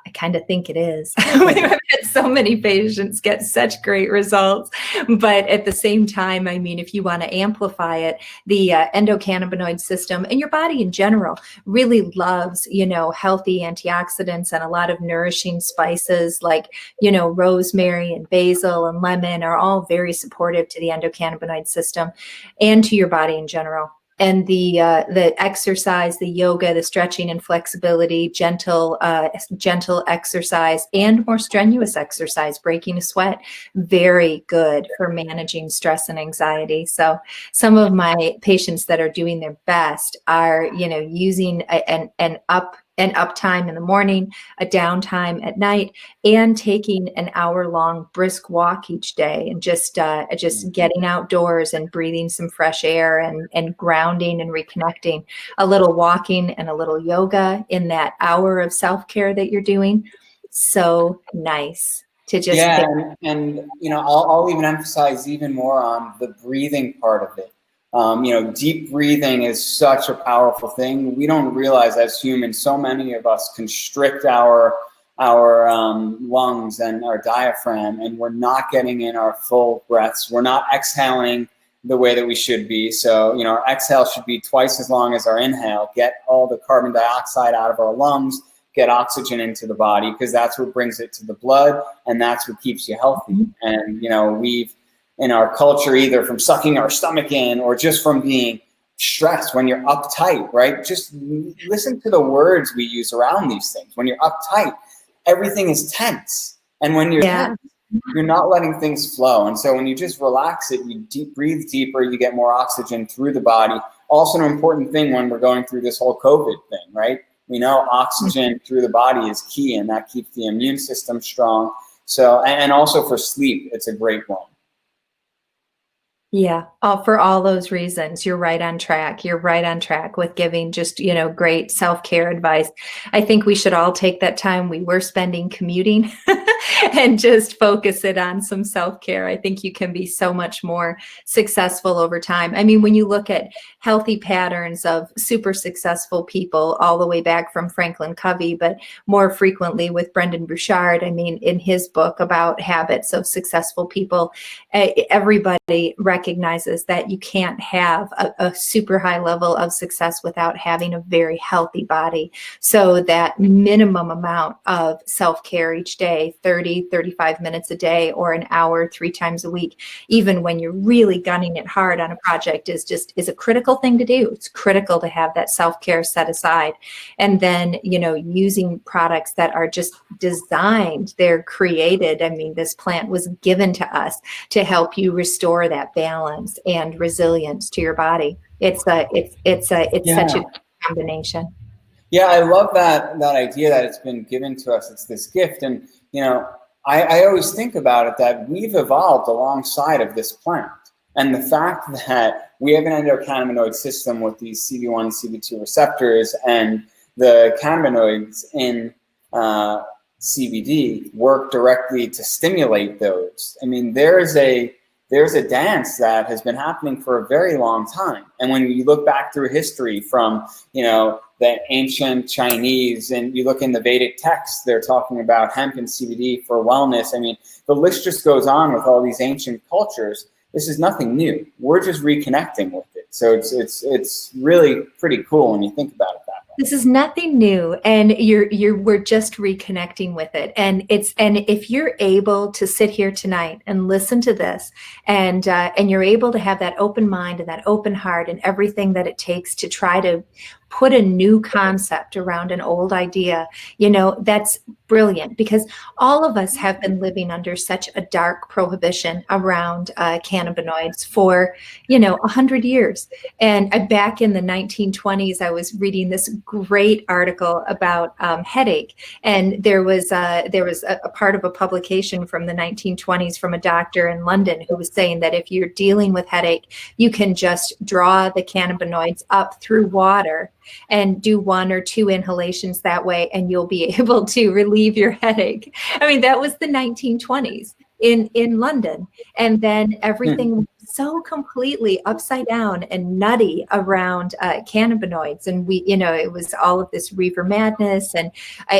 I kind of think it is. We've had so many patients get such great results. But at the same time, I mean, if you want to amplify it, the endocannabinoid system and your body in general really loves, healthy antioxidants, and a lot of nourishing spices like, rosemary and basil and lemon are all very supportive to the endocannabinoid system and to your body in general. And the exercise, the yoga, the stretching and flexibility, gentle exercise, and more strenuous exercise, breaking a sweat, very good for managing stress and anxiety. So some of my patients that are doing their best are, using an uptime in the morning, a downtime at night, and taking an hour-long brisk walk each day, and just getting outdoors and breathing some fresh air and grounding and reconnecting. A little walking and a little yoga in that hour of self-care that you're doing. So nice to just and I'll even emphasize even more on the breathing part of it. Deep breathing is such a powerful thing. We don't realize as humans, so many of us constrict our lungs and our diaphragm, and we're not getting in our full breaths. We're not exhaling the way that we should be. So, our exhale should be twice as long as our inhale. Get all the carbon dioxide out of our lungs, get oxygen into the body, because that's what brings it to the blood, and that's what keeps you healthy. And, we've, in our culture, either from sucking our stomach in or just from being stressed, when you're uptight, right? Just listen to the words we use around these things. When you're uptight, everything is tense. And when you're tense, you're not letting things flow. And so when you just relax it, you breathe deeper, you get more oxygen through the body. Also an important thing when we're going through this whole COVID thing, right? We know oxygen through the body is key, and that keeps the immune system strong. So, and also for sleep, it's a great one. Yeah, for all those reasons, you're right on track. You're right on track with giving just, great self-care advice. I think we should all take that time we were spending commuting and just focus it on some self-care. I think you can be so much more successful over time. I mean, when you look at healthy patterns of super successful people all the way back from Franklin Covey, but more frequently with Brendan Burchard, I mean, in his book about habits of successful people, everybody recognizes that you can't have a super high level of success without having a very healthy body. So that minimum amount of self-care each day, 30, 35 minutes a day, or an hour 3 times a week, even when you're really gunning it hard on a project, is a critical thing to do. It's critical to have that self-care set aside. And then, using products that are just designed, they're created. I mean, this plant was given to us to help you restore that balance and resilience to your body. It's such a combination. Yeah, I love that idea that it's been given to us. It's this gift. And, I always think about it that we've evolved alongside of this plant. And the fact that we have an endocannabinoid system with these CB1, CB2 receptors, and the cannabinoids in CBD work directly to stimulate those. I mean, there's a dance that has been happening for a very long time. And when you look back through history from, the ancient Chinese, and you look in the Vedic texts, they're talking about hemp and CBD for wellness. I mean, the list just goes on with all these ancient cultures. This is nothing new. We're just reconnecting with it. So it's really pretty cool when you think about it that way. This is nothing new, and we're just reconnecting with it. And if you're able to sit here tonight and listen to this, and you're able to have that open mind and that open heart and everything that it takes to try to put a new concept around an old idea, that's brilliant, because all of us have been living under such a dark prohibition around cannabinoids for 100 years. And back in the 1920s, I was reading this great article about headache, and there was a part of a publication from the 1920s from a doctor in London who was saying that if you're dealing with headache, you can just draw the cannabinoids up through water and do 1 or 2 inhalations that way, and you'll be able to relieve your headache. I mean, that was the 1920s in London. And then everything was so completely upside down and nutty around cannabinoids. And it was all of this reefer madness and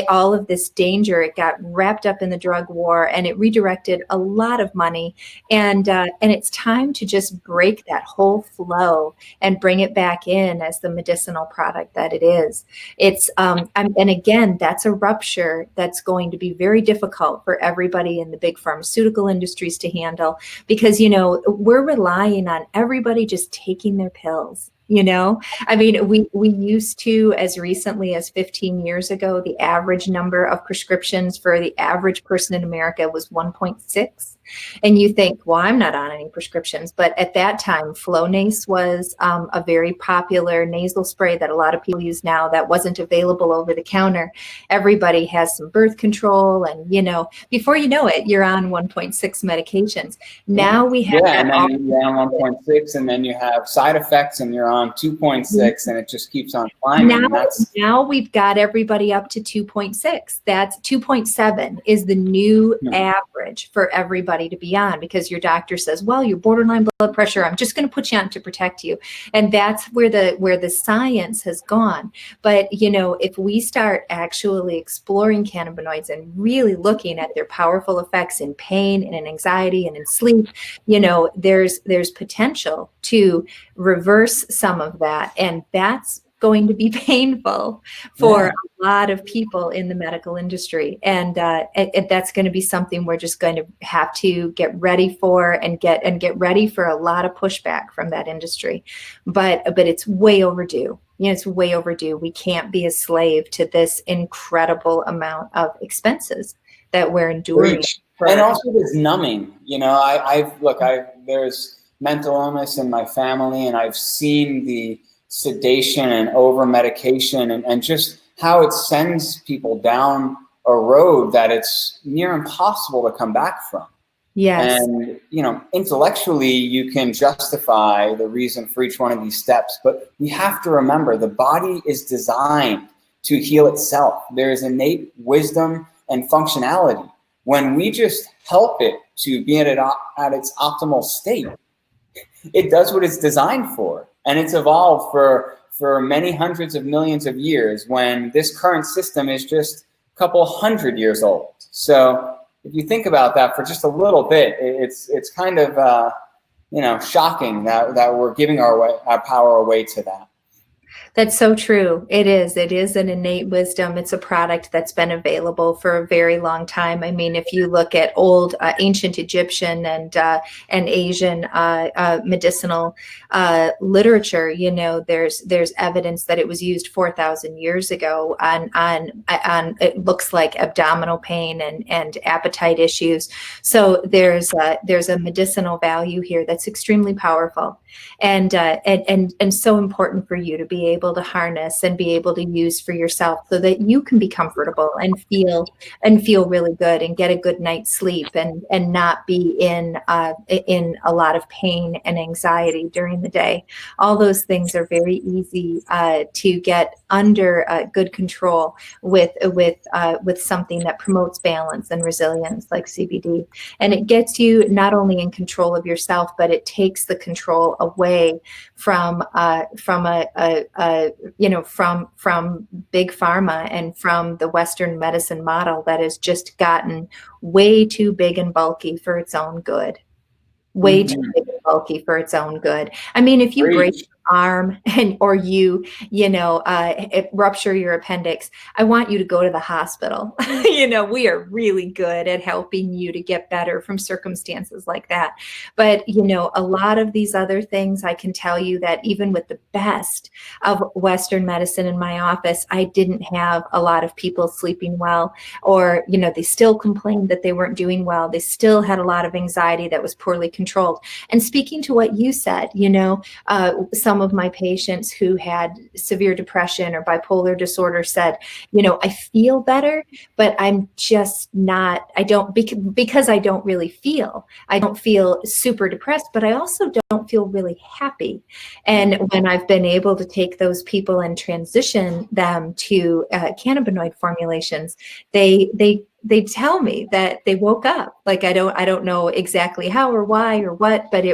all of this danger. It got wrapped up in the drug war, and it redirected a lot of money. And it's time to just break that whole flow and bring it back in as the medicinal product that it is. And again, that's a rupture that's going to be very difficult for everybody in the big pharmaceutical industries to handle, because we're relying on everybody just taking their pills. I mean, we used to, as recently as 15 years ago, the average number of prescriptions for the average person in America was 1.6. And you think, well, I'm not on any prescriptions. But at that time, Flonase was a very popular nasal spray that a lot of people use now that wasn't available over the counter. Everybody has some birth control. And, before you know it, you're on 1.6 medications. Now we have... Yeah, and then you're on 1.6, and then you have side effects, and you're on 2.6, and it just keeps on climbing. Now we've got everybody up to 2.6. That's 2.7 is the new average for everybody to be on, because your doctor says, well, you're borderline blood pressure, I'm just going to put you on to protect you. And that's where the science has gone. But if we start actually exploring cannabinoids and really looking at their powerful effects in pain and in anxiety and in sleep, there's potential to reverse some of that, and that's going to be painful for a lot of people in the medical industry. And that's going to be something we're just going to have to get ready for, and get ready for a lot of pushback from that industry. But it's way overdue. It's way overdue. We can't be a slave to this incredible amount of expenses that we're enduring. And also it's numbing. There's mental illness in my family, and I've seen the sedation and over medication and just how it sends people down a road that it's near impossible to come back from. Yes. And, intellectually you can justify the reason for each one of these steps, but we have to remember the body is designed to heal itself. There is innate wisdom and functionality. When we just help it to be at its optimal state, it does what it's designed for. And it's evolved for many hundreds of millions of years, when this current system is just a couple hundred years old. So if you think about that for just a little bit, it's kind of shocking that we're giving our power away to that. That's so true. It is an innate wisdom. It's a product that's been available for a very long time. I mean, if you look at old ancient Egyptian and Asian medicinal literature, there's evidence that it was used 4,000 years ago on it looks like abdominal pain and appetite issues. So there's a medicinal value here that's extremely powerful, and so important for you to be able to harness and be able to use for yourself, so that you can be comfortable and feel really good and get a good night's sleep and not be in a lot of pain and anxiety during the day. All those things are very easy to get under good control with something that promotes balance and resilience like CBD. And it gets you not only in control of yourself, but it takes the control away from big pharma and from the Western medicine model that has just gotten way too big and bulky for its own good. Way too big and bulky for its own good. I mean, if you break arm or you rupture your appendix, I want you to go to the hospital. We are really good at helping you to get better from circumstances like that. But, a lot of these other things, I can tell you that even with the best of Western medicine in my office, I didn't have a lot of people sleeping well, or, they still complained that they weren't doing well. They still had a lot of anxiety that was poorly controlled. And speaking to what you said, some of my patients who had severe depression or bipolar disorder said, I feel better, but I'm just not, because I don't really feel, I don't feel super depressed, but I also don't feel really happy. And when I've been able to take those people and transition them to cannabinoid formulations, they tell me that they woke up. Like, I don't know exactly how or why or what, but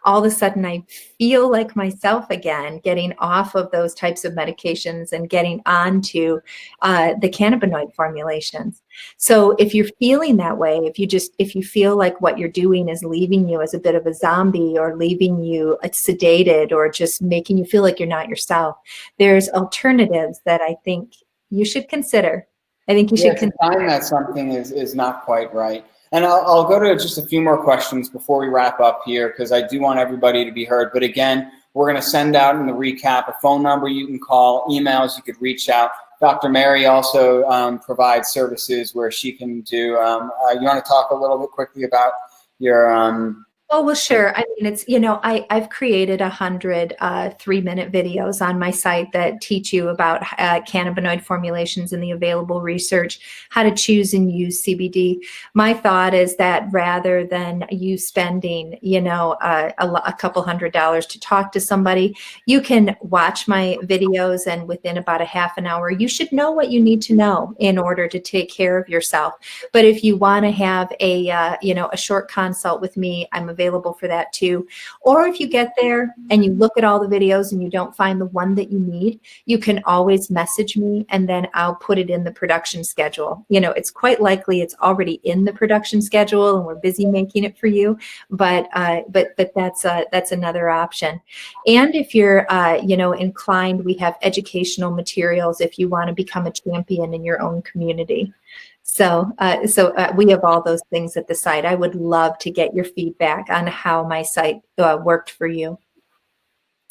all of a sudden I feel like myself again, getting off of those types of medications and getting onto the cannabinoid formulations. So if you're feeling that way, if you feel like what you're doing is leaving you as a bit of a zombie, or leaving you sedated, or just making you feel like you're not yourself, there's alternatives that I think you should consider. I think you should find that something is not quite right. And I'll go to just a few more questions before we wrap up here, because I do want everybody to be heard. But again, we're going to send out in the recap a phone number you can call, emails you could reach out. Dr. Mary also provides services where she can do, you want to talk a little bit quickly about your Oh, well, sure. I mean, it's, I've created 100 3-minute videos on my site that teach you about cannabinoid formulations and the available research, how to choose and use CBD. My thought is that rather than you spending, a couple $100 to talk to somebody, you can watch my videos, and within about a half an hour, you should know what you need to know in order to take care of yourself. But if you want to have a short consult with me, I'm available for that too. Or if you get there and you look at all the videos and you don't find the one that you need, you can always message me, and then I'll put it in the production schedule. It's quite likely it's already in the production schedule and we're busy making it for you, but that's another option. And if you're inclined, we have educational materials if you want to become a champion in your own community. So we have all those things at the site. I would love to get your feedback on how my site worked for you.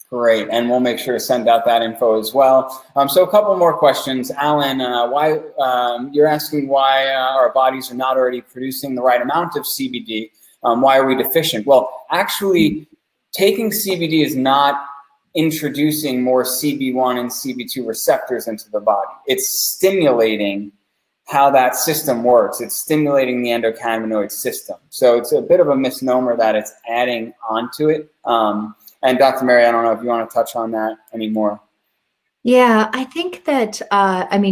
Great, and we'll make sure to send out that info as well. So a couple more questions. Alan, why you're asking why our bodies are not already producing the right amount of CBD? Why are we deficient? Well, actually, taking CBD is not introducing more CB1 and CB2 receptors into the body. It's stimulating how that system works. It's stimulating the endocannabinoid system. So it's a bit of a misnomer that it's adding onto it. And Dr. Mary, I don't know if you want to touch on that anymore. Yeah, I think that,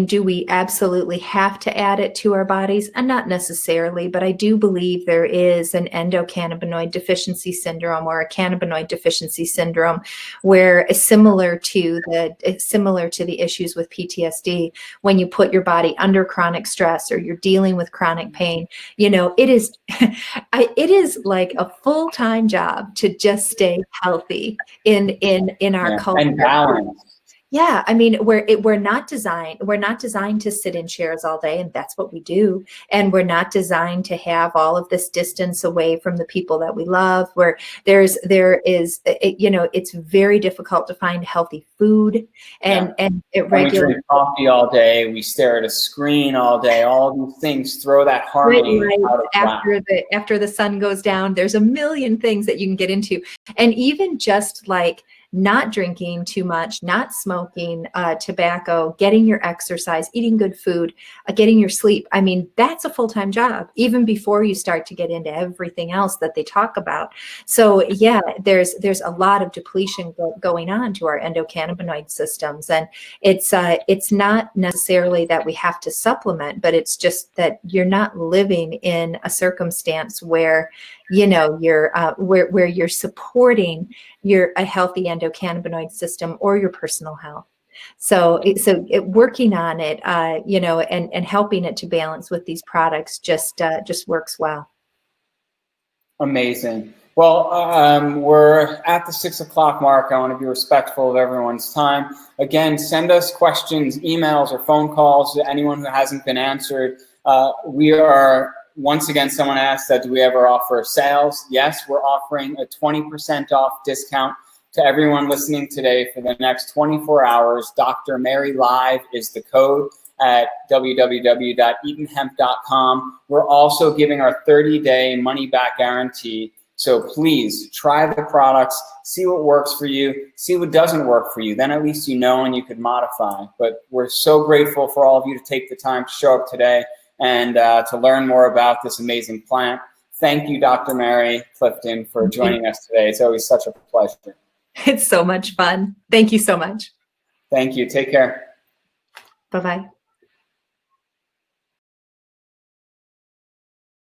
do we absolutely have to add it to our bodies? And not necessarily, but I do believe there is an endocannabinoid deficiency syndrome, or a cannabinoid deficiency syndrome, where similar to the issues with PTSD, when you put your body under chronic stress or you're dealing with chronic pain, it is like a full-time job to just stay healthy in our culture. And balance. Yeah, I mean, we're not designed to sit in chairs all day, and that's what we do. And we're not designed to have all of this distance away from the people that we love. Where there is, it's very difficult to find healthy food, and we drink coffee all day. We stare at a screen all day. All these things throw that harmony out of after the sun goes down. There's a million things that you can get into, and even just like not drinking too much, not smoking tobacco, getting your exercise, eating good food, getting your sleep. I mean, that's a full-time job, even before you start to get into everything else that they talk about. So yeah, there's a lot of depletion going on to our endocannabinoid systems. And it's not necessarily that we have to supplement, but it's just that you're not living in a circumstance where you're where you're supporting a healthy endocannabinoid system or your personal health. So working on it, and helping it to balance with these products just works well. Amazing. Well, we're at the 6 o'clock mark. I want to be respectful of everyone's time. Again, send us questions, emails, or phone calls to anyone who hasn't been answered. We are, once again, someone asked that, do we ever offer sales? Yes, we're offering a 20% off discount to everyone listening today for the next 24 hours. Dr. Mary Live is the code at www.eatonhemp.com. We're also giving our 30-day money-back guarantee. So please try the products, see what works for you, see what doesn't work for you. Then at least you know and you could modify. But we're so grateful for all of you to take the time to show up today and to learn more about this amazing plant. Thank you, Dr. Mary Clifton, for joining us today. It's always such a pleasure. It's so much fun. Thank you so much. Thank you. Take care. Bye-bye.